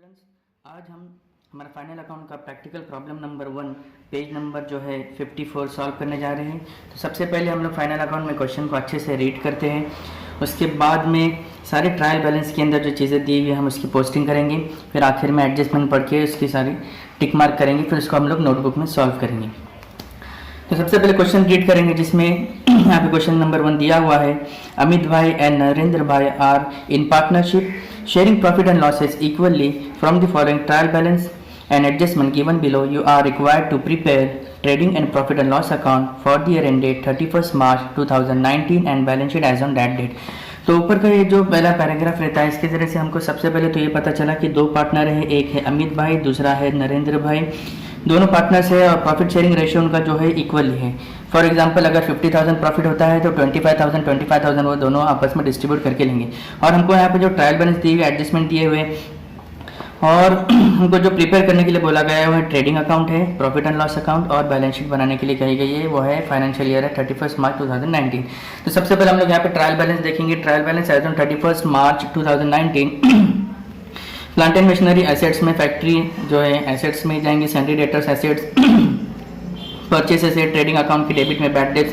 Students, आज हम हमारा फाइनल अकाउंट का practical problem number 1 page number जो है 54 सॉल्व करने जा रहे हैं। तो सबसे पहले हम लोग फाइनल अकाउंट में क्वेश्चन को अच्छे से रीड करते हैं। उसके बाद में सारे ट्रायल बैलेंस के अंदर जो चीज़ें दी हुई है हम उसकी पोस्टिंग करेंगे। फिर आखिर में एडजस्टमेंट पढ़ के उसकी सारी टिक मार्क करेंगे। फिर उसको हम लोग नोटबुक में सॉल्व करेंगे। तो सबसे पहले क्वेश्चन रीड करेंगे, जिसमें यहाँ पे क्वेश्चन नंबर 1 दिया हुआ है। अमित भाई and Narendra bhai are in partnership sharing profit and losses equally from the following trial balance and adjustment given below. You are required to prepare trading and profit and loss account for the year end date 31st March 2019 and balance sheet as on that date. तो ऊपर का ये जो पहला paragraph रहता है, इसके ज़रिए से हमको सबसे पहले तो ये पता चला कि दो पार्टनर है, एक है अमित भाई, दूसरा है नरेंद्र भाई। दोनों पार्टनर्स है और प्रॉफिट शेयरिंग रेशियो उनका जो है इक्वल ही है। फॉर एग्जांपल अगर 50,000 प्रॉफिट होता है तो 25,000 वो दोनों आपस में डिस्ट्रीब्यूट करके लेंगे। और हमको यहाँ पे जो ट्रायल बैलेंस दिए हुए, एडजस्टमेंट दिए हुए और हमको जो प्रिपेयर करने के लिए बोला गया है वो है ट्रेडिंग अकाउंट है, प्रॉफिट एंड लॉस अकाउंट, और बैलेंस शीट बनाने के लिए कही गई है वो है फाइनेंशियल ईयर है 31 मार्च 2019। तो सबसे पहले हम लोग यहाँ पे ट्रायल बैलेंस देखेंगे। Trial balance as on 31 March 2019। Plant and machinery assets में फैक्ट्री जो है एसेट्स में जाएंगे, sundry debtors assets, purchase asset trading account की डेबिट में, bad debts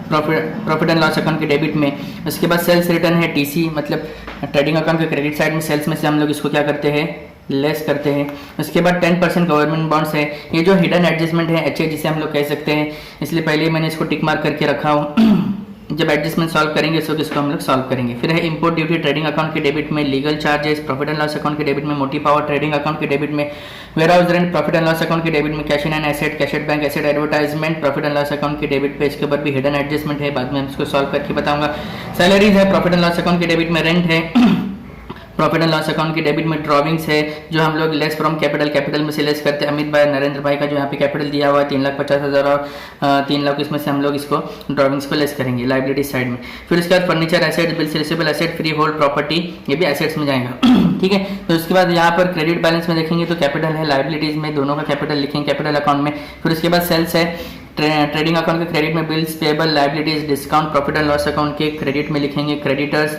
profit and loss account के डेबिट में। उसके बाद सेल्स रिटर्न है टीसी, मतलब ट्रेडिंग अकाउंट के क्रेडिट साइड में सेल्स में से हम लोग इसको क्या करते हैं, लेस करते हैं। उसके बाद 10% गवर्नमेंट बॉन्ड्स है। ये जो हिडन एडजस्टमेंट है एच जिसे हम लोग कह सकते हैं, इसलिए पहले ही मैंने इसको टिक मार्क करके रखा हूँ। जब एडजस्टमेंट सॉल्व करेंगे इसको किसको हम लोग सॉल्व करेंगे। फिर है इंपोर्ट ड्यूटी ट्रेडिंग अकाउंट के डेबिट में, legal charges profit and loss account के डेबिट में, मोटी पावर ट्रेडिंग अकाउंट के डेबिट में, warehouse rent profit and loss account के डेबिट में, cash in and asset, cash at bank asset, advertisement profit and loss account के debit पे। इसके ऊपर भी हिडन एडजस्टमेंट है, बाद में हम इसको सॉल्व करके बताऊंगा। सैलरीज है प्रॉफिट एंड लॉस अकाउंट के डेबिट में, रेंट है प्रॉफिट एंड लॉस अकाउंट के डेबिट में, ड्रॉविंग्स है जो हम लोग लेस फ्रॉम कैपिटल में से लेस करते हैं। अमित भाई नरेंद्र भाई का जो यहाँ पे कैपिटल दिया हुआ है 3,50,000 और 3 लाख, इसमें से हम लोग इसको ड्रॉविंग्स को लेस करेंगे लाइबिलिटी साइड में। फिर उसके बाद furniture asset, bills receivable asset, free hold property, ये भी एसेट्स में जाएगा। ठीक है। तो उसके बाद यहाँ पर क्रेडिट बैलेंस में देखेंगे तो कैपिटल है, लाइबिलिटीज में दोनों का कैपिटल लिखेंगे कैपिटल अकाउंट में। फिर उसके बाद सेल्स है ट्रेडिंग अकाउंट के क्रेडिट में, bills payable, liabilities, discount profit and loss account के क्रेडिट में लिखेंगे, क्रेडिटर्स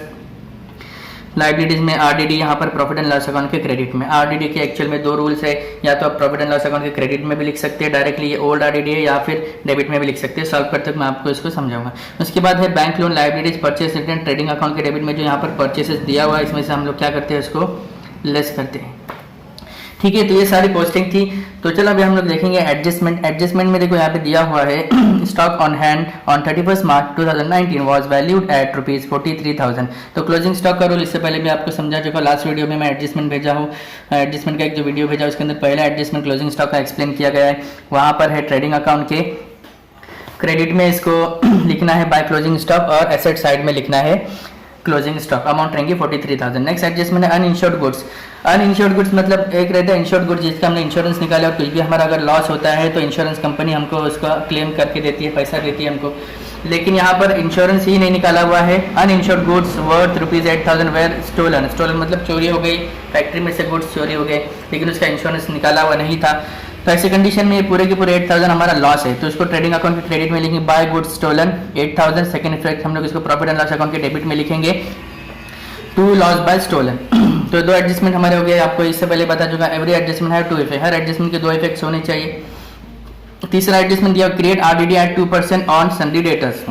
लाइबिलिटीज में, आरडीडी यहाँ पर प्रॉफिट एंड लॉस अकाउंट के क्रेडिट में। आरडीडी के एक्चुअल में 2 रूल्स है, या तो आप प्रॉफिट एंड लॉस अकाउंट के क्रेडिट में भी लिख सकते हैं डायरेक्टली, ये ओल्ड आरडीडी है, या फिर डेबिट में भी लिख सकते हैं। सॉल्व करते मैं आपको इसको समझाऊंगा। उसके बाद है bank loan, liabilities, purchase return trading account के डेबिट में जो यहाँ पर परचेसेस दिया हुआ है इसमें से हम लोग क्या करते हैं, इसको लेस करते हैं। ठीक है। तो ये सारी पोस्टिंग थी। तो चलो अभी हम लोग देखेंगे एडजस्टमेंट। एडजस्टमेंट में देखो यहाँ पे दिया हुआ है stock on hand on 31 March 2019 was valued at ₹43,000। तो क्लोजिंग स्टॉक का रूल इससे पहले भी आपको समझा चुका, लास्ट वीडियो में मैं एडजस्टमेंट भेजा हूँ। एडजस्टमेंट का एक जो वीडियो भेजा उसके अंदर पहला एडजस्टमेंट क्लोजिंग स्टॉक का एक्सप्लेन किया गया है। वहाँ पर है ट्रेडिंग अकाउंट के क्रेडिट में इसको लिखना है बाय क्लोजिंग स्टॉक, और एसेट साइड में लिखना है क्लोजिंग स्टॉक। अमाउंट रहेंगे 43,000। नेक्स्ट एडजस्टमेंट है अनइंश्योर्ड गुड्स। अनइंश्योर्ड गुड्स मतलब एक रहता है इंश्योर्ड गुड्स जिसका हमने इंश्योरेंस निकाला और कुछ भी हमारा अगर लॉस होता है तो इंश्योरेंस कंपनी हमको उसका क्लेम करके देती है, पैसा देती है हमको। लेकिन यहाँ पर इंश्योरेंस ही नहीं निकाला हुआ है। Uninsured goods worth ₹8,000 were stolen. Stolen मतलब चोरी हो गई, फैक्ट्री में से गुड्स चोरी हो गए लेकिन उसका इंश्योरेंस निकाला हुआ नहीं था। तो ऐसे कंडीशन में ये पूरे के पूरे 8,000 हमारा लॉस है, तो उसको ट्रेडिंग अकाउंट के क्रेडिट में लिखेंगे by goods stolen 8,000। Second effect हम लोग इसको प्रॉफिट एंड लॉस अकाउंट के डेबिट में लिखेंगे टू लॉस बाय स्टोलन। तो 2 एडजस्टमेंट हमारे हो गए। आपको इससे पहले बता चुका, एवरी एडजस्टमेंट है 2 इफेक्ट, हर एडजस्टमेंट के 2 इफेक्ट्स होने चाहिए। तीसरा एडजस्टमेंट दिया create RDD at 2% on sundry debtors.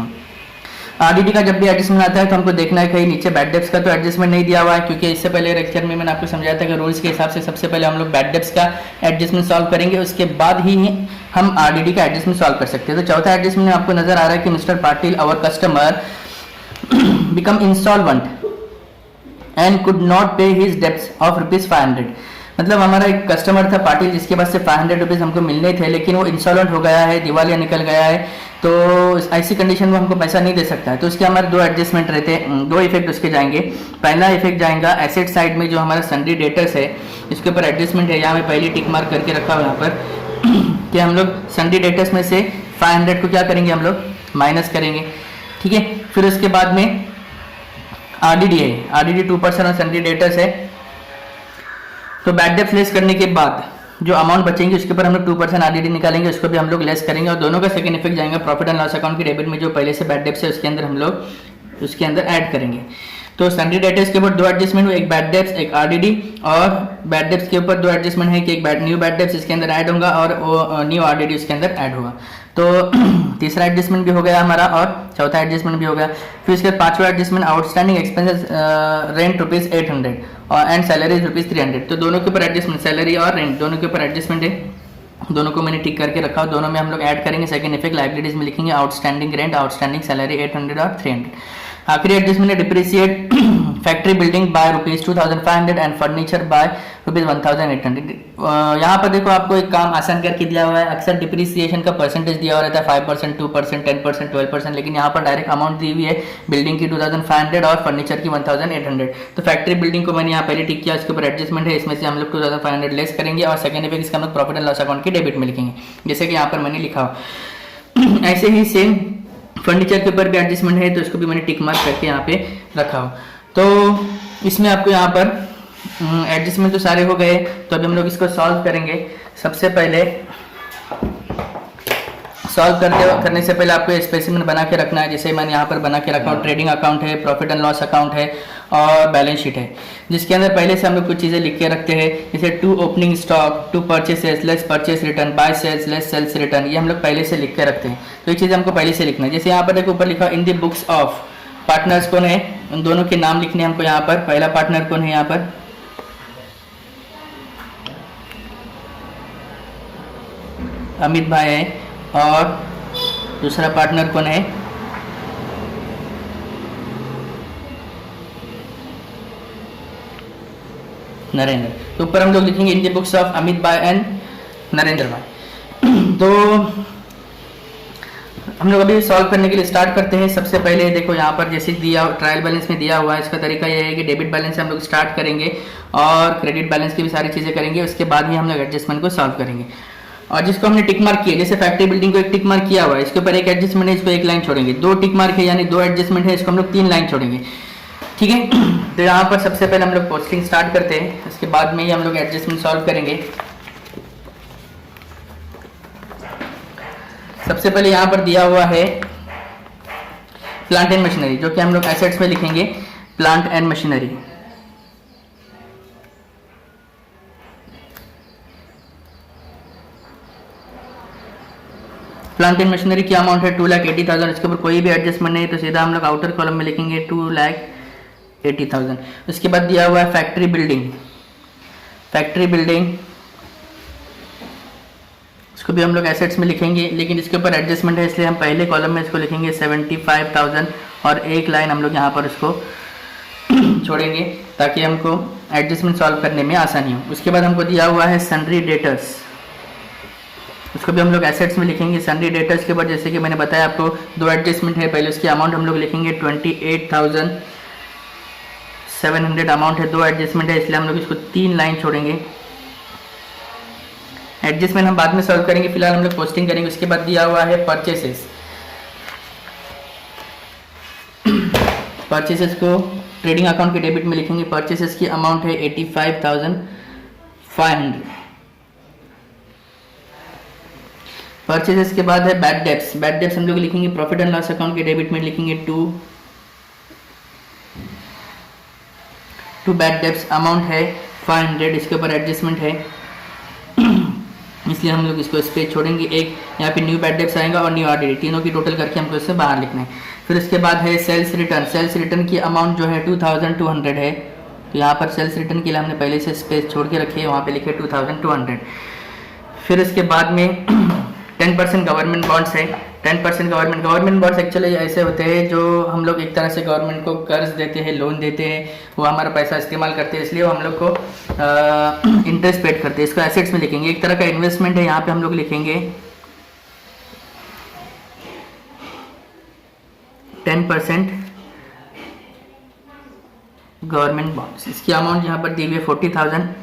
RDD का जब भी एडजस्टमेंट आता है तो हमको देखना है कहीं नीचे बैड डेब्ट्स का तो एडजस्टमेंट नहीं दिया हुआ है, क्योंकि इससे पहले लेक्चर में मैंने आपको समझाया था कि रूल्स के हिसाब से सबसे पहले हम लोग बैड डेब्ट्स का एडजस्टमेंट सॉल्व करेंगे, उसके बाद ही हम आरडीडी का एडजस्टमेंट सॉल्व कर सकते हैं। तो चौथा एडजस्टमेंट में आपको नजर आ रहा है कि mister Patil our customer become installment and could not pay his debts of ₹500। मतलब हमारा एक कस्टमर था पाटिल जिसके पास से ₹500 हमको मिलने थे, लेकिन वो इंस्टॉलमेंट हो गया है, दिवालिया निकल गया है, तो ऐसी कंडीशन में हमको पैसा नहीं दे सकता है। तो उसके हमारे 2 एडजस्टमेंट रहते हैं, 2 इफेक्ट उसके जाएंगे। पहला इफेक्ट जाएगा एसेट साइड में जो हमारा सन्डी डेटर्स है, इसके ऊपर एडजस्टमेंट है, यहाँ में पहले टिक मार्क करके रखा हुआ यहाँ पर कि हम लोग सन्डी डेटर्स में से 500 को क्या करेंगे, हम लोग माइनस करेंगे। ठीक है। फिर उसके बाद में आरडीडी है, आरडीडी 2% और सन्डी डेटर्स है। तो बैड डेब्ट्स लेस करने के बाद जो अमाउंट बचेंगे उसके ऊपर हम लोग 2% आरडीडी निकालेंगे, उसको भी हम लोग लेस करेंगे, और दोनों का सेकंड इफेक्ट जाएगा प्रॉफिट एंड लॉस अकाउंट के डेबिट में जो पहले से बैड डेब्ट्स है उसके अंदर हम लोग उसके अंदर ऐड करेंगे। तो सन्ड्री डेटर्स के ऊपर दो एडजस्टमेंट हुए, एक बैड डेब्ट्स एक आरडीडी, और बैड डेब्ट्स के ऊपर दो एडजस्टमेंट है कि एक न्यू बैड डेब्ट्स इसके अंदर ऐड होगा और वो न्यू आरडीडी इसके अंदर ऐड होगा। तो तीसरा एडजस्टमेंट भी हो गया हमारा और चौथा एडजस्टमेंट भी हो गया। फिर इसके बाद पांचवा एडजस्टमेंट आउटस्टैंडिंग एक्सपेंसेस रेंट ₹800 और एंड सैलरी ₹300। तो दोनों के ऊपर एडजस्टमेंट, सैलरी और रेंट दोनों के ऊपर एडजस्टमेंट है, दोनों को मैंने टिक करके रखा। दोनों में हम लोग ऐड करेंगे। सेकंड इफेक्ट लाइबिलिटीज में लिखेंगे आउटस्टैंडिंग रेंट, आउटस्टैंडिंग सैलरी 800 और 300। आखिरी एडजस्टमेंट है depreciate factory building bye ₹2500 and furniture bye ₹1800। यहाँ पर देखो आपको एक काम आसान करके दिया हुआ है। अक्सर डिप्रिसिएशन का परसेंटेज दिया हुआ रहता है 5%, 2%, 10%, 12%, लेकिन यहाँ पर डायरेक्ट अमाउंट दी हुई है बिल्डिंग की 2500 और फर्नीचर की 1800। तो फैक्ट्री बिल्डिंग को मैंने यहाँ पहले टिक किया, इसके ऊपर एडजस्टमेंट है, इसमें से हम लोग 2500 लेस करेंगे और सेकंड इफेक्ट इसका हम लोग प्रॉफिट एंड लॉस अकाउंट की डेबिट में लिखेंगे, जैसे कि यहाँ पर मैंने लिखा हो। ऐसे ही सेम फर्नीचर के ऊपर भी एडजस्टमेंट है, तो इसको भी मैंने टिक मार्क करके यहाँ पे रखा हो। तो इसमें आपको यहाँ पर एडजस्टमेंट तो सारे हो गए। तो अभी हम लोग इसको सॉल्व करेंगे। सबसे पहले सॉल्व करने से पहले आपको स्पेसिमेन बना के रखना है, जैसे मैंने यहाँ पर बना के रखा हूँ। ट्रेडिंग अकाउंट है, प्रॉफिट एंड लॉस अकाउंट है और बैलेंस शीट है, जिसके अंदर पहले से हम लोग कुछ चीज़ें लिख के रखते हैं, जैसे to opening stock, to purchases less purchase return, by sales less sales return, ये हम लोग पहले से लिख के रखते हैं। तो ये चीज़ हमको पहले से लिखना है। जैसे यहाँ पर देखो ऊपर लिखा in the books of, partners कौन है, उन दोनों के नाम लिखने हमको यहाँ पर। पहला पार्टनर कौन है यहाँ पर, अमित भाई है, और दूसरा पार्टनर कौन है, नरेंद्र। तो ऊपर हम लोग लिखेंगे in the books of Amit भाई एंड नरेंद्र भाई। तो हम लोग अभी सॉल्व करने के लिए स्टार्ट करते हैं। सबसे पहले देखो यहाँ पर जैसे दिया ट्रायल बैलेंस में दिया हुआ है, इसका तरीका यह है कि डेबिट बैलेंस से हम लोग स्टार्ट करेंगे और क्रेडिट बैलेंस की भी सारी चीज़ें करेंगे, उसके बाद ही हम लोग एडजस्टमेंट को सॉल्व करेंगे। और जिसको हमने टिक मार्क किया, जैसे फैक्ट्री बिल्डिंग को एक टिक मार्क किया हुआ है, इसके ऊपर एक एडजस्टमेंट है, इसको एक लाइन छोड़ेंगे। दो टिक मार्क है यानी दो एडजस्टमेंट है, इसको हम लोग 3 लाइन छोड़ेंगे, ठीक है। तो यहाँ पर सबसे पहले हम लोग पोस्टिंग स्टार्ट करते हैं, उसके बाद में ही हम लोग एडजस्टमेंट सॉल्व करेंगे। सबसे पहले यहाँ पर दिया हुआ है प्लांट एंड मशीनरी, जो कि हम लोग एसेट्स में लिखेंगे plant and machinery. Plant and machinery की अमाउंट है 2,80,000। इसके ऊपर कोई भी एडजस्टमेंट नहीं है, तो सीधा हम लोग आउटर कॉलम में लिखेंगे 2,80,000। उसके बाद दिया हुआ है फैक्ट्री बिल्डिंग, फैक्ट्री बिल्डिंग इसको भी हम लोग एसेट्स में लिखेंगे, लेकिन इसके ऊपर एडजस्टमेंट है, इसलिए हम पहले कॉलम में इसको लिखेंगे 75,000 और एक लाइन हम लोग यहाँ पर इसको छोड़ेंगे ताकि हमको एडजस्टमेंट सॉल्व करने में आसानी हो। उसके बाद हमको दिया हुआ है सन्ड्री डेटर्स, उसको भी हम लोग एसेट्स में लिखेंगे। सन्ड्री डेटर्स के बाद जैसे कि मैंने बताया आपको दो एडजस्टमेंट है, पहले उसकी अमाउंट हम लोग लिखेंगे 28,700 अमाउंट है, दो एडजस्टमेंट है, इसलिए हम लोग इसको 3 लाइन छोड़ेंगे। एडजस्टमेंट हम बाद में सॉल्व करेंगे, फिलहाल हम लोग पोस्टिंग करेंगे। उसके बाद दिया हुआ है परचेसेस, परचेसेस को ट्रेडिंग अकाउंट के डेबिट में लिखेंगे। परचेसेस की अमाउंट है 85,500। परचेसेस के बाद है बैड डेब्ट्स, बैड डेब्ट्स हम लोग लिखेंगे प्रॉफिट एंड लॉस अकाउंट के डेबिट में लिखेंगे टू बैड डेब्ट्स, अमाउंट है 500, इसके ऊपर एडजस्टमेंट है इसलिए हम लोग इसको इस पे छोड़ेंगे। एक यहाँ पे न्यू बैड डेब्ट्स आएगा और न्यू आरडीडी, तीनों की टोटल करके हमको इससे बाहर लिखना है। फिर उसके बाद है सेल्स रिटर्न, सेल्स रिटर्न की अमाउंट जो है 2,200 है, तो यहाँ पर सेल्स रिटर्न के लिए हमने पहले से स्पेस छोड़ के रखी है, वहाँ पे लिखे 2,200। फिर उसके बाद में 10% गवर्नमेंट बॉन्ड्स है, 10% गवर्नमेंट बॉन्ड्स एक्चुअली ऐसे होते हैं जो हम लोग एक तरह से गवर्नमेंट को कर्ज देते हैं, लोन देते हैं, वो हमारा पैसा इस्तेमाल करते हैं, इसलिए वो हम लोग को इंटरेस्ट पेड करते हैं। इसको एसेट्स में लिखेंगे, एक तरह का इन्वेस्टमेंट है, यहाँ पे हम लोग लिखेंगे 10% गवर्नमेंट बॉन्ड्स। इसकी अमाउंट यहाँ पर दी हुई है 40,000,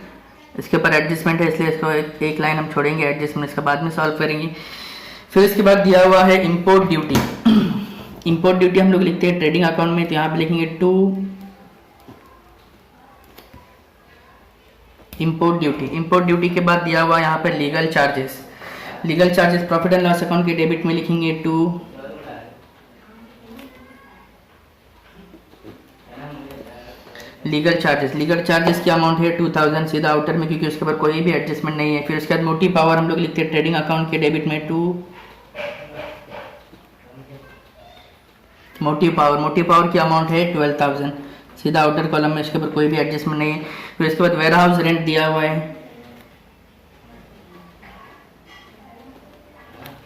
इसके ऊपर एडजस्टमेंट है, इसलिए इसको एक लाइन हम छोड़ेंगे, एडजस्टमेंट इसके बाद में सॉल्व करेंगे। फिर इसके बाद दिया हुआ है इंपोर्ट ड्यूटी, इंपोर्ट ड्यूटी हम लोग लिखते हैं ट्रेडिंग अकाउंट में, तो यहाँ पे लिखेंगे 2 इंपोर्ट ड्यूटी। इंपोर्ट ड्यूटी के बाद दिया हुआ यहाँ पर legal charges, legal charges profit and loss account के डेबिट में लिखेंगे 2 लीगल चार्जेस की अमाउंट है 2000 सीधा आउटर में, क्योंकि उसके ऊपर कोई भी एडजस्टमेंट नहीं है। फिर उसके बाद मोटी पावर हम लोग लिखते हैं ट्रेडिंग अकाउंट के डेबिट में मोटी पावर की अमाउंट है 12000 सीधा आउटर कॉलम में, उसके ऊपर कोई भी एडजस्टमेंट नहीं है। फिर इसके बाद वेयर हाउस रेंट दिया हुआ है,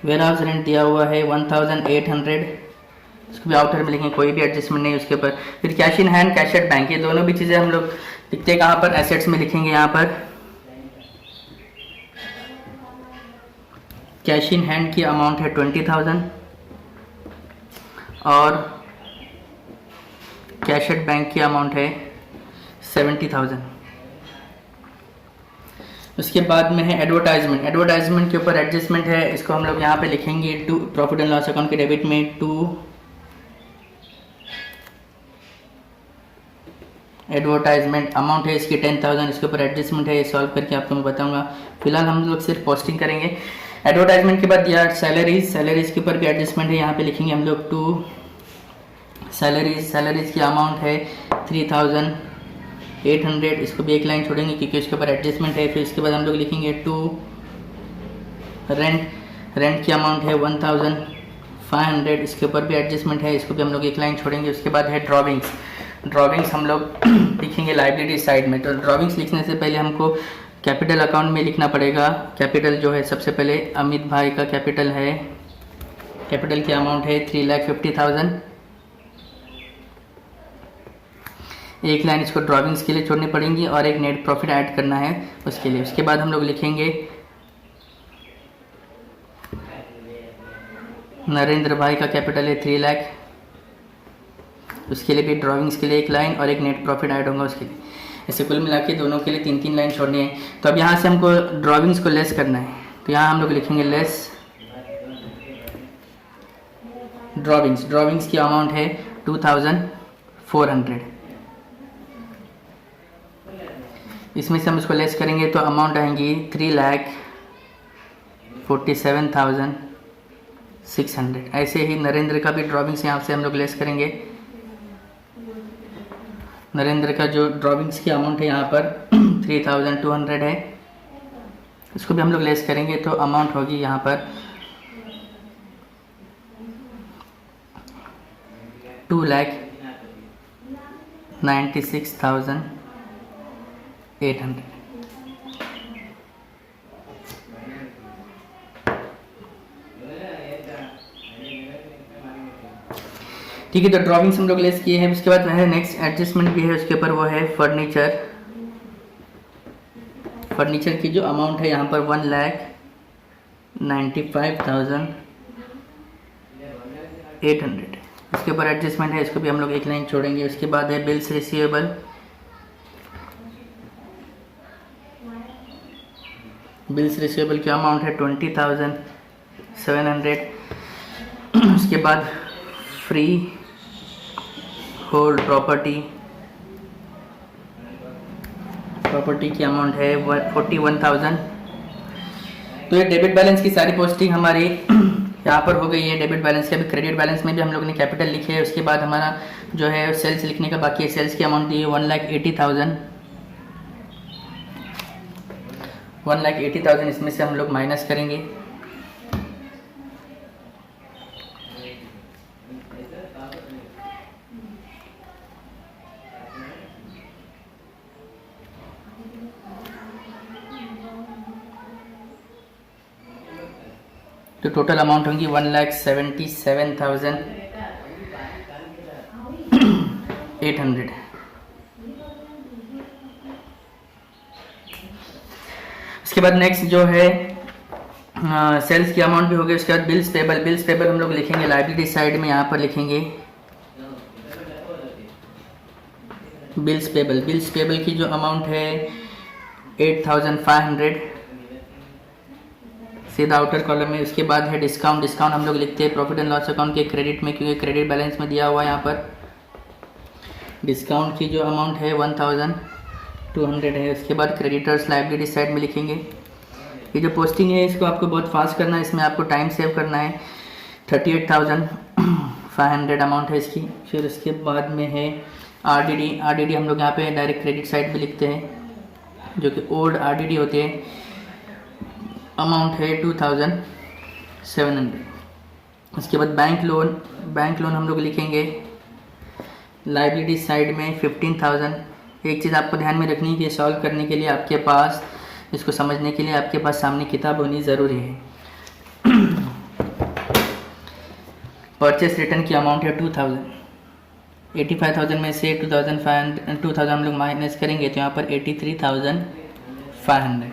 वेयर हाउस रेंट दिया हुआ है 1800, उसको भी आउटर में लिखेंगे, कोई भी एडजस्टमेंट नहीं उसके ऊपर। फिर cash in hand, cash at bank, ये दोनों भी चीज़ें हम लोग लिखते हैं कहाँ पर, एसेट्स में लिखेंगे। यहाँ पर कैश इन हैंड की अमाउंट है 20000 और कैश एट बैंक की अमाउंट है 70000। उसके बाद में है एडवर्टाइजमेंट के ऊपर एडजस्टमेंट है, इसको हम लोग यहाँ पे लिखेंगे to profit and loss account के डेबिट में एडवर्टाइजमेंट अमाउंट है इसकी 10000, इसके ऊपर एडजस्टमेंट है, ये सॉल्व करके आपको मैं बताऊंगा। फिलहाल हम लोग सिर्फ पोस्टिंग करेंगे। एडवर्टाइजमेंट के बाद दिया सैलरीज के ऊपर भी एडजस्टमेंट है, यहाँ पे लिखेंगे हम लोग टू सैलरीज की अमाउंट है 3800, इसको भी एक लाइन छोड़ेंगे क्योंकि इसके ऊपर एडजस्टमेंट है। फिर इसके बाद हम लोग लिखेंगे टू रेंट की अमाउंट है 1500, इसके ऊपर भी एडजस्टमेंट है, इसको भी हम लोग एक लाइन छोड़ेंगे। उसके बाद है ड्रॉविंग्स हम लोग लिखेंगे लाइबिलिटी साइड में। तो ड्रॉविंग्स लिखने से पहले हमको कैपिटल अकाउंट में लिखना पड़ेगा। कैपिटल जो है सबसे पहले अमित भाई का कैपिटल की अमाउंट है 3,50,000, एक लाइन इसको ड्रॉविंग्स के लिए छोड़नी पड़ेंगी और एक नेट प्रॉफिट ऐड करना है उसके लिए। उसके बाद हम लोग लिखेंगे नरेंद्र भाई का कैपिटल है 3 लाख, उसके लिए भी ड्राइंग्स के लिए एक लाइन और एक नेट प्रॉफिट ऐड होगा उसके लिए। ऐसे कुल मिला के दोनों के लिए 3-3 लाइन छोड़नी है। तो अब यहाँ से हमको ड्राइंग्स को लेस करना है, तो यहाँ हम लोग लिखेंगे लेस ड्राइंग्स की अमाउंट है 2400। इसमें से हम इसको लेस करेंगे तो अमाउंट आएंगी 3,47,600। ऐसे ही नरेंद्र का भी ड्राइंग्स यहाँ से हम लोग लेस करेंगे। नरेंद्र का जो ड्राइंग्स की अमाउंट है यहाँ पर 3,200 है, इसको भी हम लोग लेस करेंगे तो अमाउंट होगी यहाँ पर 2,96,800। ठीक है, तो ड्राइंग्स हम लोग लेस किए हैं। उसके बाद है नेक्स्ट एडजस्टमेंट भी है उसके ऊपर, वो है फर्नीचर की जो अमाउंट है यहाँ पर 1,95,800, इसके ऊपर एडजस्टमेंट है, इसको भी हम लोग एक लाइन छोड़ेंगे। उसके बाद है बिल्स रिसीवेबल की अमाउंट है 20,700। उसके बाद फ्री होल्ड प्रॉपर्टी की अमाउंट है 41,000। तो ये डेबिट बैलेंस की सारी पोस्टिंग हमारी यहाँ पर हो गई है। डेबिट बैलेंस के अभी क्रेडिट बैलेंस में भी हम लोग ने कैपिटल लिखे है। उसके बाद हमारा जो है सेल्स लिखने का बाकी है। सेल्स की अमाउंट दी है 1,80,000, इसमें से हम लोग माइनस करेंगे। तो टोटल अमाउंट होंगी 1,77,800। उसके बाद नेक्स्ट जो है सेल्स की अमाउंट भी हो गई। उसके बाद बिल्स पेबल हम लोग लिखेंगे लायबिलिटी साइड में, यहाँ पर लिखेंगे बिल्स पेबल की जो अमाउंट है 8,500 सीधा आउटर कॉलम में। उसके बाद है डिस्काउंट हम लोग लिखते हैं प्रॉफिट एंड लॉस अकाउंट के क्रेडिट में, क्योंकि क्रेडिट बैलेंस में दिया हुआ है। यहाँ पर डिस्काउंट की जो अमाउंट है 1,200 है। उसके बाद क्रेडिटर्स लायबिलिटी साइड में लिखेंगे। ये जो पोस्टिंग है इसको आपको बहुत फास्ट करना है, इसमें आपको टाइम सेव करना है। 38,500 अमाउंट है इसकी। फिर उसके बाद में है आरडीडी हम लोग यहाँ पे डायरेक्ट क्रेडिट साइड पे लिखते हैं, जो कि ओल्ड आरडीडी होते हैं। अमाउंट है 2700। उसके बाद बैंक लोन हम लोग लिखेंगे लाइबिलिटी साइड में 15,000। एक चीज़ आपको ध्यान में रखनी है कि सॉल्व करने के लिए आपके पास, इसको समझने के लिए आपके पास सामने किताब होनी ज़रूरी है। परचेस रिटर्न की अमाउंट है 2000। 85,000 में से 2000 हम लोग माइनस करेंगे तो यहाँ पर 83,500।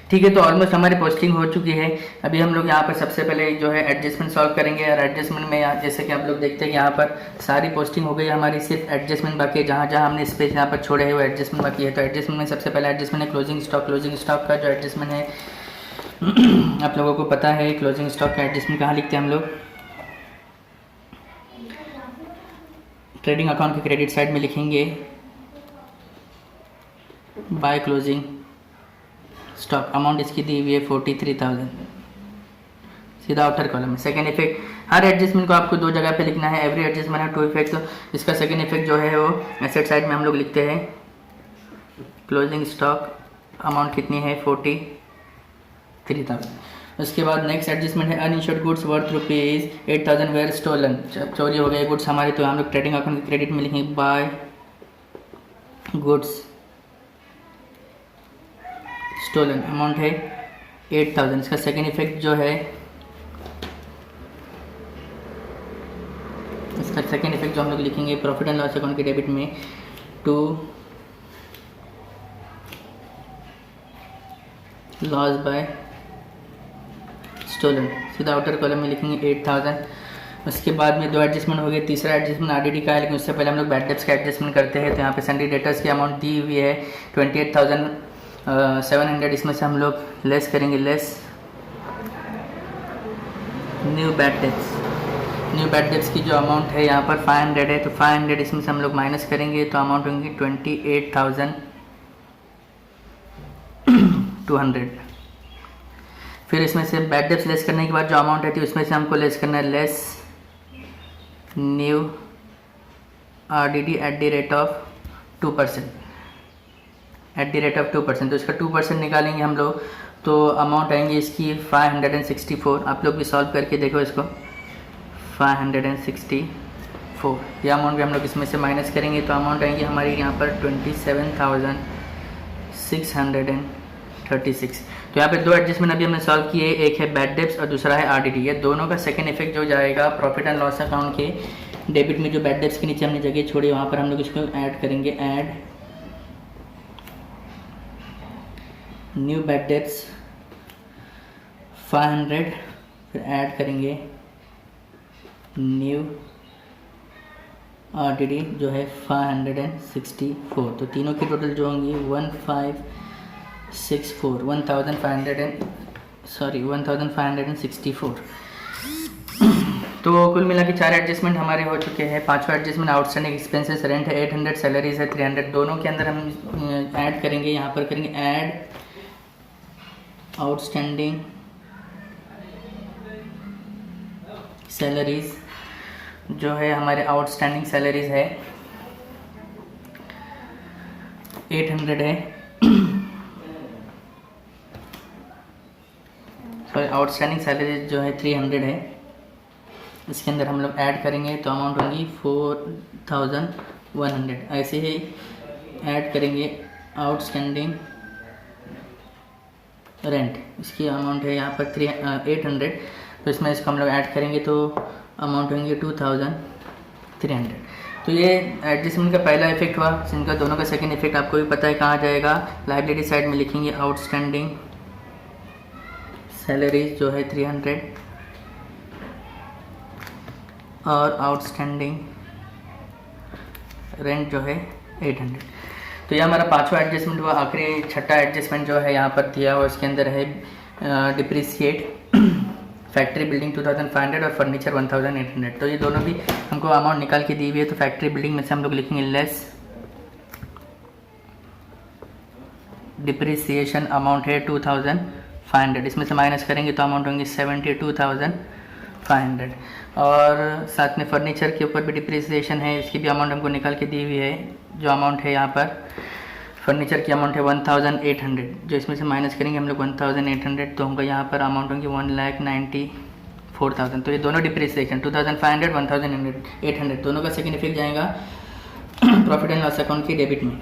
ठीक है, तो ऑलमोस्ट हमारी पोस्टिंग हो चुकी है। अभी हम लोग यहाँ पर सबसे पहले जो है एडजस्टमेंट सॉल्व करेंगे, और एडजस्टमेंट में यहाँ जैसे कि आप लोग देखते हैं कि यहाँ पर सारी पोस्टिंग हो गई हमारी, सिर्फ एडजस्टमेंट बाकी है। जहाँ जहाँ हमने स्पेस यहाँ पर छोड़े हैं वो एडजस्टमेंट बाकी है। तो एडजस्टमेंट में सबसे पहले एडजस्टमेंट है क्लोजिंग स्टॉक का जो एडजस्टमेंट है आप लोगों को पता है। क्लोजिंग स्टॉक का एडजस्टमेंट कहाँ लिखते हैं हम लोग? ट्रेडिंग अकाउंट के क्रेडिट साइड में लिखेंगे बाय क्लोजिंग स्टॉक। अमाउंट इसकी दी हुई है 43,000, सीधा आउटर कॉलम में। सेकेंड इफेक्ट, हर एडजस्टमेंट को आपको दो जगह पे लिखना है। एवरी एडजस्टमेंट है 2 इफेक्ट। तो इसका सेकेंड इफेक्ट जो है वो एसेट साइड में हम लोग लिखते हैं क्लोजिंग स्टॉक। अमाउंट कितनी है? 43,000। उसके बाद नेक्स्ट एडजस्टमेंट है uninsured goods worth ₹8,000 were stolen. चोरी हो गए गुड्स हमारे, तो हम लोग ट्रेडिंग अकाउंट के क्रेडिट में लिखेंगे बाय गुड्स स्टोलन। अमाउंट है 8,000। इसका सेकेंड इफेक्ट जो है, इसका सेकेंड इफेक्ट जो हम लोग लिखेंगे प्रॉफिट एंड लॉस अकाउंट के डेबिट में टू लॉस बाय स्टोलन, सीधा आउटर कॉलम में लिखेंगे 8,000। उसके बाद में दो एडजस्टमेंट हो गए। तीसरा एडजस्टमेंट आरडीडी का है, लेकिन उससे पहले हम लोग बैड डेब्ट्स का एडजस्टमेंट करते हैं। तो यहाँ पे सन्डी डेटर्स की अमाउंट दी हुई है 28,700। इसमें से हम लोग लेस करेंगे, लेस न्यू बैड डेब्ट्स की जो अमाउंट है यहाँ पर 500 है, तो 500 इसमें से हम लोग माइनस करेंगे तो अमाउंट होंगी 28,200। फिर इसमें से बैड डेब्ट्स लेस करने के बाद जो अमाउंट रहती है उसमें से हमको लेस करना है less new RDD at the rate of 2%। तो इसका 2% निकालेंगे हम लोग, तो अमाउंट आएंगी इसकी 564। आप लोग भी सॉल्व करके देखो इसको। 564 ये अमाउंट भी हम लोग इसमें से माइनस करेंगे तो अमाउंट आएंगी हमारी यहाँ पर 27,636। तो यहाँ पे दो एडजस्टमेंट अभी हमने सॉल्व किए, एक है बैड डेब्ट्स और दूसरा है आरडीडी। ये दोनों का सेकेंड इफेक्ट जो जाएगा प्रॉफिट एंड लॉस अकाउंट के डेबिट में, जो बैड डेब्ट्स के नीचे हमने जगह छोड़ी वहाँ पर हम लोग इसको ऐड करेंगे। ऐड न्यू बैड डेब्ट्स 500, फिर ऐड करेंगे न्यू आरडीडी जो है 564। तो तीनों की टोटल जो होंगी 1564। तो कुल मिला के 4 एडजस्टमेंट हमारे हो चुके हैं। पांचवा एडजस्टमेंट आउटस्टैंडिंग एक्सपेंसेस रेंट है 800, सैलरीज है 300। दोनों के अंदर हम ऐड करेंगे, यहाँ पर करेंगे ऐड आउटस्टैंडिंग सैलरीज। जो है हमारे आउटस्टैंडिंग सैलरीज है 800 है, सॉरी आउटस्टैंडिंग सैलरीज जो है 300 है। इसके अंदर हम लोग ऐड करेंगे तो अमाउंट होगी 4,100। ऐसे ही ऐड करेंगे आउटस्टैंडिंग रेंट, इसकी अमाउंट है यहाँ पर 800। तो इसमें इसको हम लोग ऐड करेंगे तो अमाउंट होंगे 2,300। तो ये एडजस्टमेंट का पहला इफेक्ट हुआ। जिनका दोनों का सेकंड इफेक्ट आपको भी पता है कहाँ जाएगा, लाइबिलिटी साइड में लिखेंगे आउटस्टैंडिंग सैलरीज जो है 300 और आउटस्टैंडिंग रेंट जो है 800। तो ये हमारा पांचवा एडजस्टमेंट हुआ। आखिरी छठा एडजस्टमेंट जो है यहाँ पर दिया हुआ, इसके अंदर है डिप्रिसिएट फैक्ट्री बिल्डिंग 2,500 और फर्नीचर 1,800। तो ये दोनों भी हमको अमाउंट निकाल के दी हुई है। तो फैक्ट्री बिल्डिंग में से हम लोग लिखेंगे लेस डिप्रिसिएशन, अमाउंट है 2,500। इसमें से माइनस करेंगे तो अमाउंट होंगे 72,500। 500। और साथ में फर्नीचर के ऊपर भी डिप्रिसिएशन है, इसकी भी अमाउंट हमको निकाल के दी हुई है। जो अमाउंट है यहाँ पर फर्नीचर की अमाउंट है 1800, जो इसमें से माइनस करेंगे हम लोग 1800, तो होगा यहाँ पर अमाउंट होंगी 1,94,000। तो ये दोनों डिप्रिसिएशन 2500, 1800 दोनों का सेकेंड इफेक्ट जाएगा प्रॉफिट एंड लॉस अकाउंट की डेबिट में।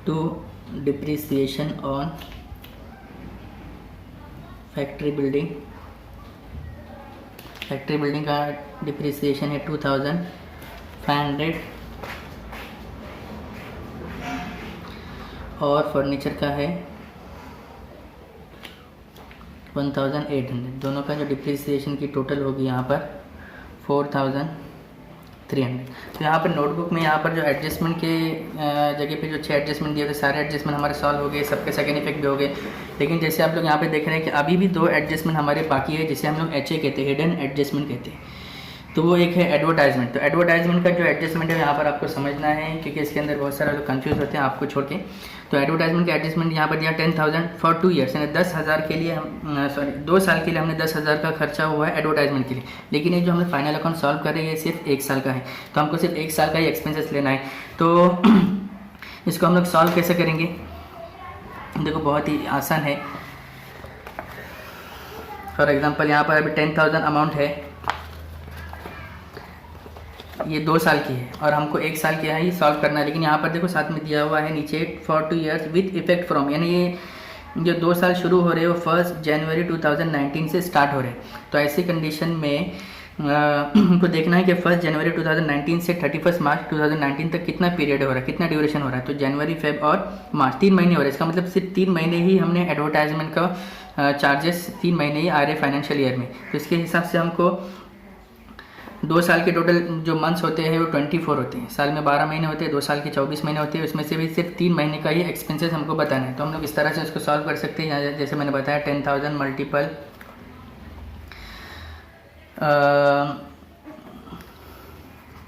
To depreciation on factory building का डिप्रिसिएशन है 2500 और फर्नीचर का है 1800। दोनों का जो डिप्रिसिएशन की टोटल होगी यहाँ पर 4300। तो यहाँ पर नोटबुक में यहाँ पर जो एडजस्टमेंट के जगह पे जो 6 एडजस्टमेंट दिए थे, सारे एडजस्टमेंट हमारे सॉल्व हो गए, सबके सेकेंड इफेक्ट भी हो गए। लेकिन जैसे आप लोग यहाँ पे देख रहे हैं कि अभी भी 2 एडजस्टमेंट हमारे बाकी है, जिसे हम लोग HA कहते हैं, हिडन एडजस्टमेंट कहते हैं। तो वो एक है एडवर्टाइजमेंट। तो एडवर्टाइजमेंट का जो एडजस्टमेंट है यहाँ पर आपको समझना है, क्योंकि इसके अंदर बहुत सारे लोग कंफ्यूज होते हैं आपको छोड़ के। तो एडवर्टाइजमेंट का एडजस्टमेंट यहाँ पर दिया 10,000 फॉर 2 ईयर्स, यानी 10,000 के लिए हम 2 साल के लिए हमने 10,000 का खर्चा हुआ है एडवर्टाइजमेंट के लिए। लेकिन ये जो हमें फाइनल अकाउंट सॉल्व कर रहे हैं ये सिर्फ 1 साल का है, तो हमको सिर्फ 1 साल का ही एक्सपेंसेस लेना है। तो इसको हम लोग सॉल्व कैसे करेंगे? देखो बहुत ही आसान है। फॉर एग्जाम्पल यहाँ पर अभी 10,000 अमाउंट है, ये 2 साल की है और हमको 1 साल की ही सॉल्व करना है। लेकिन यहाँ पर देखो साथ में दिया हुआ है नीचे for 2 years with effect from, यानी ये जो 2 साल शुरू हो रहे हैं वो 1 जनवरी 2019 से स्टार्ट हो रहे हैं। तो ऐसी कंडीशन में हमको देखना है कि 1 जनवरी 2019 से 31 मार्च 2019 तक कितना पीरियड हो रहा है, कितना ड्यूरेशन हो रहा है। तो जनवरी, फेब और मार्च 3 महीने हो रहे हैं। इसका मतलब सिर्फ 3 महीने ही हमने एडवर्टाइजमेंट का चार्जेस 3 महीने ही आ रहे फाइनेंशियल ईयर में। तो इसके हिसाब से हमको 2 साल के टोटल जो मंथ्स होते हैं वो 24 होते हैं। साल में 12 महीने होते हैं, 2 साल के 24 महीने होते हैं। उसमें से भी सिर्फ 3 महीने का ही एक्सपेंसेस हमको बताना है। तो हम लोग इस तरह से इसको सॉल्व कर सकते हैं। जैसे मैंने बताया 10,000 मल्टीपल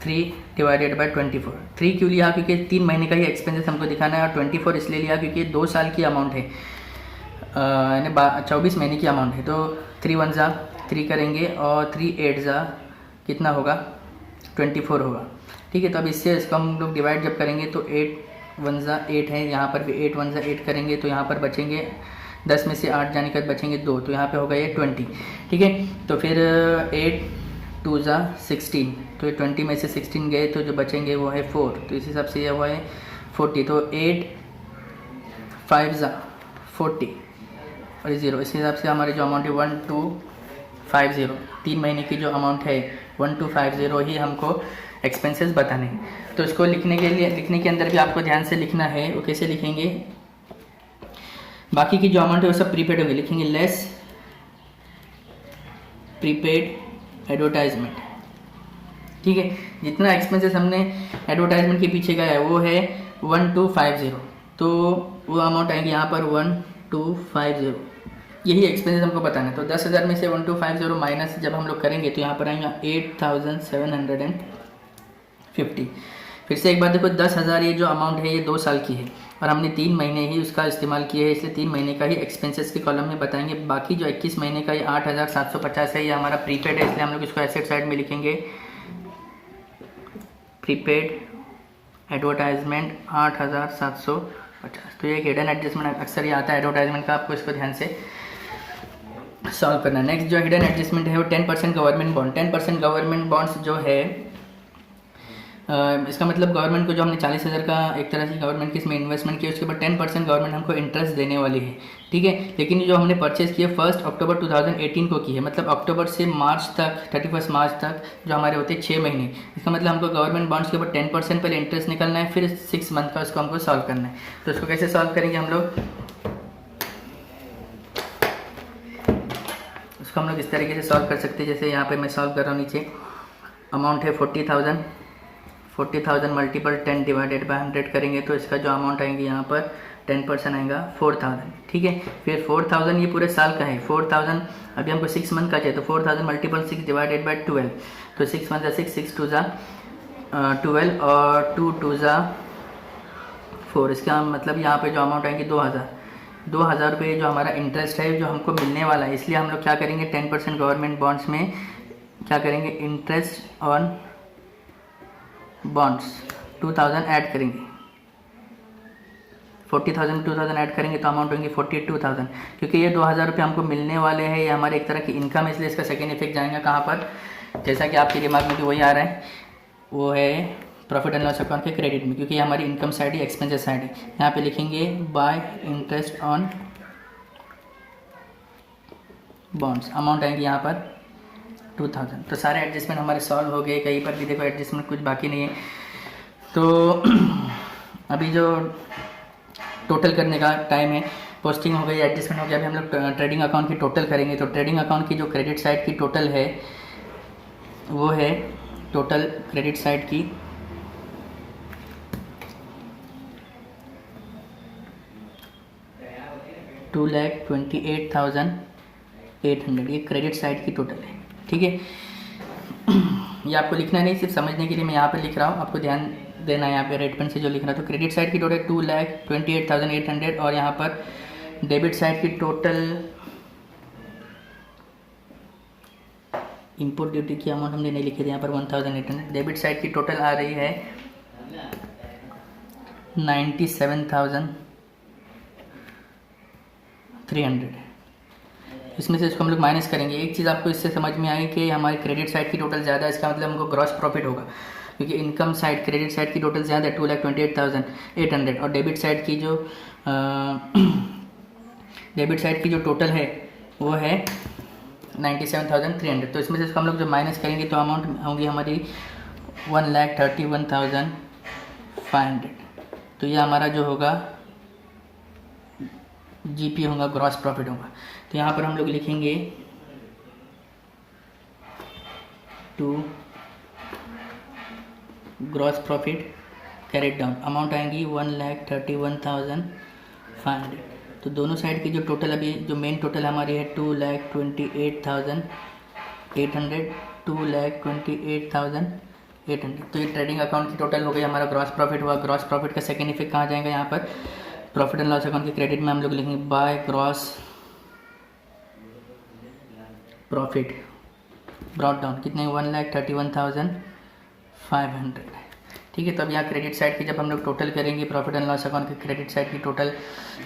3 डिवाइडेड बाई 24। 3 क्यों लिया? क्योंकि 3 महीने का ही एक्सपेंसेस हमको दिखाना है। और 24 इसलिए लिया क्योंकि 2 साल की अमाउंट है, यानी 24 महीने की अमाउंट है। तो 3 1 जा 3 करेंगे और 3 8 जा कितना होगा? 24 होगा। ठीक है, तो अब इससे इसको हम लोग डिवाइड जब करेंगे तो 8 1 जा 8 है, यहाँ पर भी 8 1 जा 8 करेंगे तो यहाँ पर बचेंगे 10 में से 8 जाने के बाद बचेंगे 2, तो यहाँ पे होगा ये 20। ठीक है, तो फिर 8 2 जा 16, तो ये 20 में से 16 गए तो जो बचेंगे वो है 4, तो इस हिसाब से ये हुआ है 40। तो 8 5 जा 40 और 0, इस हिसाब से हमारी जो अमाउंट है 1250, 3 महीने की जो अमाउंट है 1250 ही हमको एक्सपेंसेस बताने हैं। तो इसको लिखने के अंदर भी आपको ध्यान से लिखना है। वो कैसे लिखेंगे? बाकी की जो अमाउंट है वो सब प्रीपेड होंगे, लिखेंगे लेस प्रीपेड एडवर्टाइजमेंट। ठीक है, जितना एक्सपेंसेस हमने एडवर्टाइजमेंट के पीछे गया है वो है 1250, तो वो अमाउंट आएगी यहाँ पर 1250। यही एक्सपेंसेस हमको बताना है। तो 10,000 में से 1250 माइनस जब हम लोग करेंगे तो यहाँ पर आएगा 8,750। फिर से एक बार देखो, 10,000 ये जो अमाउंट है ये 2 साल की है और हमने 3 महीने ही उसका इस्तेमाल किया है, इसलिए 3 महीने का ही एक्सपेंसेस के कॉलम में बताएंगे। बाकी जो 21 महीने का ये 8,750 है, ये हमारा प्रीपेड है, इसलिए हम लोग इसको एसेट साइड में लिखेंगे प्रीपेड एडवर्टाइजमेंट 8,750। तो ये हिडन एडजस्टमेंट अक्सर ये आता है एडवर्टाइजमेंट का, आपको इसको ध्यान से सॉल्व करना है। नेक्स्ट जो हिडन एडजस्टमेंट है वो 10% गवर्नमेंट बॉन्ड। 10% गवर्नमेंट बॉन्ड्स जो है इसका मतलब गवर्नमेंट को जो हमने 40,000 का एक तरह से गवर्नमेंट की इसमें इन्वेस्टमेंट किया, उसके बाद 10% गवर्नमेंट हमको इंटरेस्ट देने वाली है। ठीक है, लेकिन जो हमने परचेज किया 1 अक्टूबर 2018 को की है, मतलब अक्टूबर से मार्च तक 31 मार्च तक जो हमारे होते हैं 6 महीने। इसका मतलब हमको गवर्नमेंट बॉन्ड्स के ऊपर 10% पहले इंटरेस्ट निकलना है, फिर 6 मंथ का उसको हमको सॉल्व करना है। तो उसको कैसे सॉल्व करेंगे हम लोग? उसको हम लोग इस तरीके से सॉल्व कर सकते हैं, जैसे यहाँ पे मैं सॉल्व कर रहा हूँ। नीचे अमाउंट है 40,000 मल्टीपल 10 डिवाइडेड बाय 100 करेंगे तो इसका जो अमाउंट आएंगे यहाँ पर 10% आएगा 4,000। ठीक है, फिर 4,000 ये पूरे साल का है। 4,000 अभी हमको 6 मंथ का चाहिए, तो 4,000 मल्टीपल 6 डिवाइडेड बाय 12, तो 6 1 जा 6, 6 2 जा 12 और 2 2 जा 4। इसका मतलब यहाँ पे जो अमाउंट आएंगे 2,000 रुपये जो हमारा इंटरेस्ट है जो हमको मिलने वाला है। इसलिए हम लोग क्या करेंगे, 10% गवर्नमेंट बॉन्ड्स में क्या करेंगे, इंटरेस्ट ऑन बॉन्ड्स 2000 ऐड करेंगे, 40,000 2000 ऐड करेंगे तो अमाउंट होंगे 42,000। क्योंकि ये 2,000 रुपये हमको मिलने वाले हैं, ये हमारे एक तरह की इनकम है, इसलिए इसका सेकेंड इफेक्ट जाएगा कहाँ पर, जैसा कि आपके दिमाग में भी वही आ रहा है, वो है प्रॉफिट एंड लॉस अकाउंट के क्रेडिट में, क्योंकि हमारी इनकम साइड है, एक्सपेंसेस साइड है। यहाँ पे लिखेंगे bye interest on bonds, amount आएंगी यहाँ पर 2000। तो सारे एडजस्टमेंट हमारे सॉल्व हो गए, कहीं पर भी देखो एडजस्टमेंट कुछ बाकी नहीं है। तो अभी जो टोटल करने का टाइम है, पोस्टिंग हो गई, एडजस्टमेंट हो गया, अभी हम लोग ट्रेडिंग अकाउंट की टोटल करेंगे। तो ट्रेडिंग अकाउंट की जो क्रेडिट साइड की टोटल है वो है, टोटल क्रेडिट साइड की 2,28,800, ये क्रेडिट साइड की टोटल है। ठीक है, ये आपको लिखना नहीं, सिर्फ समझने के लिए मैं यहाँ पे लिख रहा हूँ, आपको ध्यान देना है यहाँ पे रेड पेन से जो लिख रहा है। तो क्रेडिट साइड की टोटल 2,28,800 और यहाँ पर डेबिट साइड की टोटल इनपुट ड्यूटी की अमाउंट हमने नहीं लिखी थी, यहाँ पर 1,800। डेबिट साइड की टोटल आ रही है 97,300। इसमें से इसको हम लोग माइनस करेंगे। एक चीज़ आपको इससे समझ में आई कि हमारी क्रेडिट साइड की टोटल ज़्यादा है, इसका मतलब हमको ग्रॉस प्रॉफिट होगा, क्योंकि इनकम साइड क्रेडिट साइड की टोटल ज़्यादा है 2,28,800 और डेबिट साइड की जो टोटल है वो है 97,300। तो इसमें से इसको हम लोग जब माइनस करेंगे तो अमाउंट होंगी हमारी 1,31,500। तो ये हमारा जो होगा जीपी होगा, ग्रॉस प्रॉफिट होगा। तो यहाँ पर हम लोग लिखेंगे to gross profit carried down, amount आएंगी 1,31,500। तो दोनों साइड की जो टोटल अभी जो मेन टोटल हमारी है 2,28,800, 2,28,800। तो ये ट्रेडिंग अकाउंट की टोटल हो गई, हमारा ग्रॉस प्रॉफिट हुआ। ग्रॉस प्रॉफिट का सेकेंड इफेक्ट कहाँ जाएगा, यहाँ पर प्रॉफिट एंड लॉस अकाउंट के क्रेडिट में हम लोग लिखेंगे by gross profit brought down, कितने 1,31,500। ठीक है, तो अब यहाँ क्रेडिट साइड की जब हम लोग टोटल करेंगे प्रॉफिट एंड लॉस अकाउंट की क्रेडिट साइड की टोटल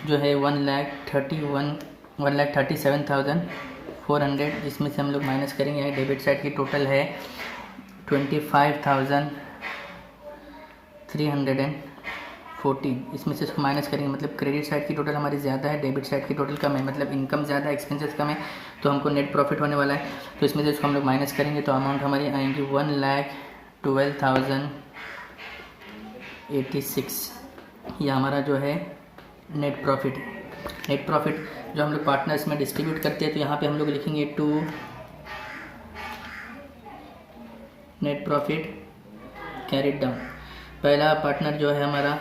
जो है 1,37,400, जिसमें से हम लोग माइनस करेंगे। डेबिट साइड की टोटल है 25,314, इसमें से इसको माइनस करेंगे, मतलब क्रेडिट साइड की टोटल हमारी ज़्यादा है, डेबिट साइड की टोटल कम है, मतलब इनकम ज़्यादा है, एक्सपेंसेस कम है, तो हमको नेट प्रॉफिट होने वाला है। तो इसमें से इसको हम लोग माइनस करेंगे तो अमाउंट हमारी आएंगी 1,12,086। ये हमारा जो है नेट प्रॉफिट है। नेट प्रॉफिट जो हम लोग पार्टनर्स में डिस्ट्रीब्यूट करते हैं, तो यहाँ पे हम लोग लिखेंगे to net profit carried down. पहला पार्टनर जो है हमारा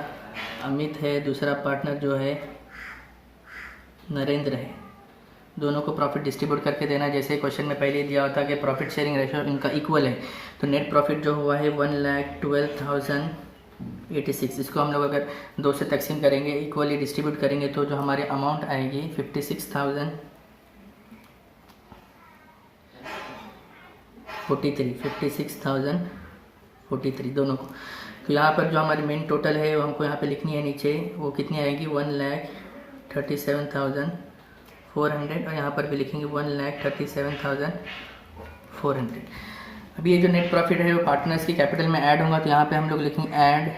अमित है, दूसरा पार्टनर जो है नरेंद्र है, दोनों को प्रॉफिट डिस्ट्रीब्यूट करके देना, जैसे क्वेश्चन में पहले दिया होता कि प्रॉफिट शेयरिंग रेशियो इनका इक्वल है। तो नेट प्रॉफिट जो हुआ है 1,12,086, इसको हम लोग अगर 2 से तकसीम करेंगे, इक्वली डिस्ट्रीब्यूट करेंगे, तो जो हमारे अमाउंट आएगी 56,043 दोनों को। तो यहाँ पर जो हमारी मेन टोटल है वो हमको यहाँ पे लिखनी है नीचे, वो कितनी आएगी 1,37,400 और यहाँ पर भी लिखेंगे 1,37,400। अभी ये जो नेट प्रॉफिट है वो पार्टनर्स की कैपिटल में ऐड होगा, तो यहाँ पे हम लोग लिखेंगे ऐड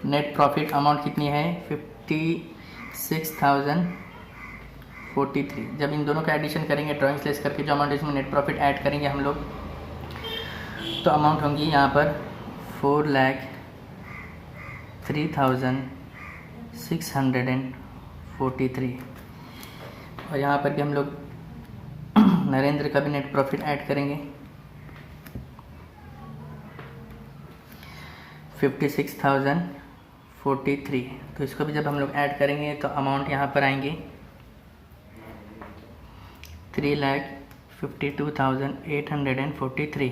नेट प्रॉफिट, अमाउंट कितनी है 56,043। जब इन दोनों का एडिशन करेंगे ड्राइंग्स लेस करके, जो अमाउंट इसमें नेट प्रॉफिट ऐड करेंगे हम लोग, तो अमाउंट होंगी यहाँ पर 4,03,643। और यहाँ पर भी हम लोग नरेंद्र का भी नेट प्रॉफिट ऐड करेंगे 56,043। तो इसको भी जब हम लोग ऐड करेंगे तो अमाउंट यहाँ पर आएंगे 3,52,843।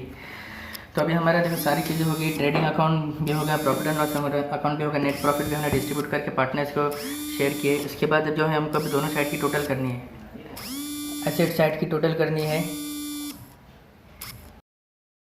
तो अभी हमारा देखो सारी चीज़ें हो गई, ट्रेडिंग अकाउंट भी होगा, प्रॉफिट एंड लॉस अकाउंट भी होगा, नेट प्रॉफिट भी हमने डिस्ट्रीब्यूट करके पार्टनर्स को शेयर किए। इसके बाद जो है हमको अभी दोनों साइड की टोटल करनी है, एसेट साइड की टोटल करनी है